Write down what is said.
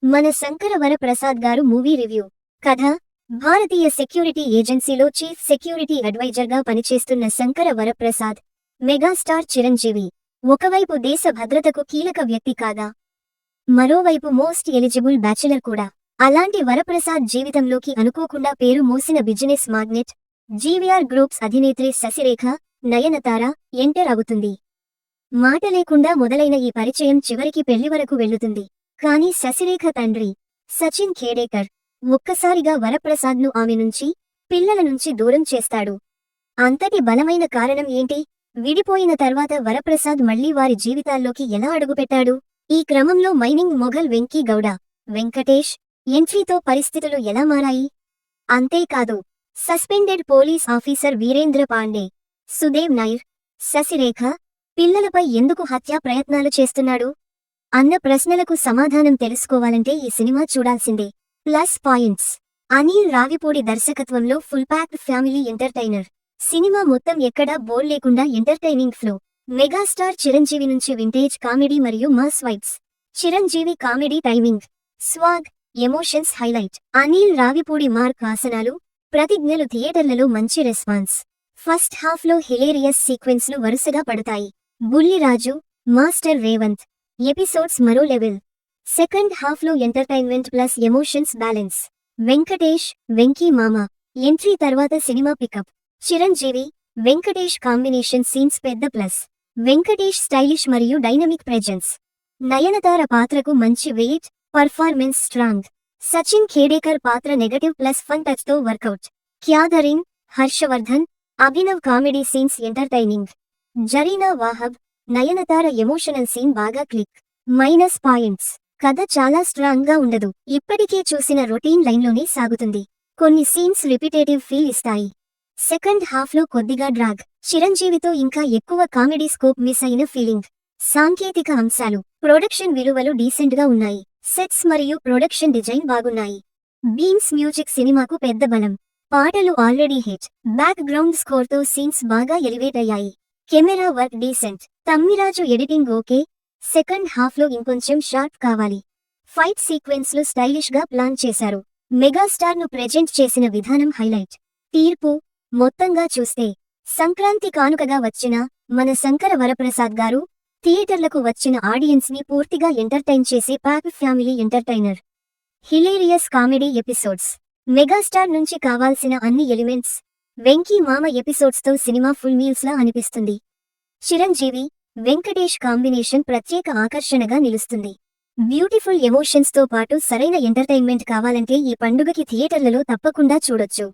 మన శంకర వరప్రసాద్ గారు movie review. కథ: భారతీయ సెక్యూరిటీ ఏజెన్సీలో చీఫ్ సెక్యూరిటీ అడ్వైజర్గా పనిచేస్తున్న శంకర వరప్రసాద్, మెగాస్టార్ చిరంజీవి ఒకవైపు దేశ భద్రతకు కీలక వ్యక్తి కాగా, మరోవైపు మోస్ట్ ఎలిజిబుల్ బ్యాచిలర్ కూడా. అలాంటి వరప్రసాద్ జీవితంలోకి అనుకోకుండా పేరు మోసిన బిజినెస్ మాగ్నెట్, జీవీఆర్ గ్రూప్స్ అధినేత్రి శశిరేఖ, నయనతార ఎంటర్ అవుతుంది. మాట లేకుండా మొదలైన ఈ పరిచయం చివరికి పెళ్లి వరకు వెళ్లుతుంది. కానీ శశిరేఖ తండ్రి సచిన్ ఖేడేకర్ ఒక్కసారిగా వరప్రసాద్ను ఆమె నుంచి, పిల్లల నుంచి దూరం చేస్తాడు. అంతటి బలమైన కారణం ఏంటి? విడిపోయిన తర్వాత వరప్రసాద్ మళ్లీ వారి జీవితాల్లోకి ఎలా అడుగుపెట్టాడు? ఈ క్రమంలో మైనింగ్ మొఘల్ వెంకీ గౌడ, వెంకటేష్ ఎంట్రీతో పరిస్థితులు ఎలా మారాయి? అంతేకాదు, suspended police officer Veerendra Pandey, Sudev Nair, Shashirekha పిల్లలపై ఎందుకు హత్యా ప్రయత్నాలు చేస్తున్నాడు అన్న ప్రశ్నలకు సమాధానం తెలుసుకోవాలంటే ఈ సినిమా చూడాల్సిందే. ప్లస్ పాయింట్స్: అనిల్ రావిపూడి దర్శకత్వంలో full packed family entertainer. Cinema మొత్తం ఎక్కడా బోర్ లేకుండా ఎంటర్టైనింగ్ ఫ్లో. మెగాస్టార్ చిరంజీవి నుంచి వింటేజ్ కామెడీ మరియు mass vibes. Chiranjeevi comedy timing, swag, emotions highlight. Anil Ravipudi mark ఆసనాలు, ప్రతిజ్ఞలు థియేటర్లలో మంచి రెస్పాన్స్. ఫస్ట్ హాఫ్లో హిలేరియస్ సీక్వెన్స్లు వరుసగా పడతాయి. బుల్లిరాజు, మాస్టర్ రేవంత్ ఎపిసోడ్స్ మరో లెవెల్. సెకండ్ హాఫ్లో entertainment plus emotions balance. Venkatesh, Venky మామ ఎంట్రీ తర్వాత cinema pickup. Chiranjeevi, Venkatesh combination scenes పెద్ద ప్లస్. వెంకటేష్ స్టైలిష్ మరియు డైనమిక్ ప్రెజెన్స్. నయనతార పాత్రకు మంచి weight, performance strong. Sachin Khedekar పాత్ర నెగటివ్ ప్లస్ ఫన్ టచ్ తో workout. Catherine, Harshavardhan, Abhinav comedy scenes entertaining. Zarina Wahab, Nayanthara emotional scene బాగా క్లిక్. మైనస్ పాయింట్స్: కథ చాలా స్ట్రాంగ్ గా ఉండదు. ఇప్పటికే చూసిన రొటీన్ లైన్లోనే సాగుతుంది. కొన్ని సీన్స్ రిపిటేటివ్ ఫీల్ ఇస్తాయి. సెకండ్ హాఫ్లో కొద్దిగా డ్రాగ్. చిరంజీవితో ఇంకా ఎక్కువ కామెడీ స్కోప్ మిస్ అయిన ఫీలింగ్. సాంకేతిక అంశాలు: ప్రొడక్షన్ విలువలు డీసెంట్ గా ఉన్నాయి. సెట్స్ మరియు ప్రొడక్షన్ డిజైన్ బాగున్నాయి. బీమ్స్ మ్యూజిక్ సినిమాకు పెద్ద బలం. పాటలు already hit. Back ground score తో సీన్స్ బాగా ఎలివేట్ అయ్యాయి. Camera work decent. Tammiraju editing okay. Second హాఫ్లో ఇంకొంచెం షార్ప్ కావాలి. ఫైట్ సీక్వెన్స్లు స్టైలిష్ గా ప్లాన్ చేశారు. మెగాస్టార్ ను ప్రెజెంట్ చేసిన విధానం హైలైట్. తీర్పు: మొత్తంగా చూస్తే సంక్రాంతి కానుకగా వచ్చిన మన శంకర వరప్రసాద్ గారు థియేటర్లకు వచ్చిన ఆడియన్స్ ని పూర్తిగా ఎంటర్టైన్ చేసే pack family entertainer. Hilarious comedy episodes. Megastar నుంచి కావాల్సిన అన్ని ఎలిమెంట్స్. వెంకీ మామ ఎపిసోడ్స్ తో సినిమా ఫుల్ మీల్స్ లా అనిపిస్తుంది. చిరంజీవి, వెంకటేష్ కాంబినేషన్ ప్రత్యేక ఆకర్షణగా నిలుస్తుంది. బ్యూటిఫుల్ ఎమోషన్స్ తో పాటు సరైన ఎంటర్టైన్మెంట్ కావాలంటే ఈ పండుగకి థియేటర్లలో తప్పకుండా చూడొచ్చు.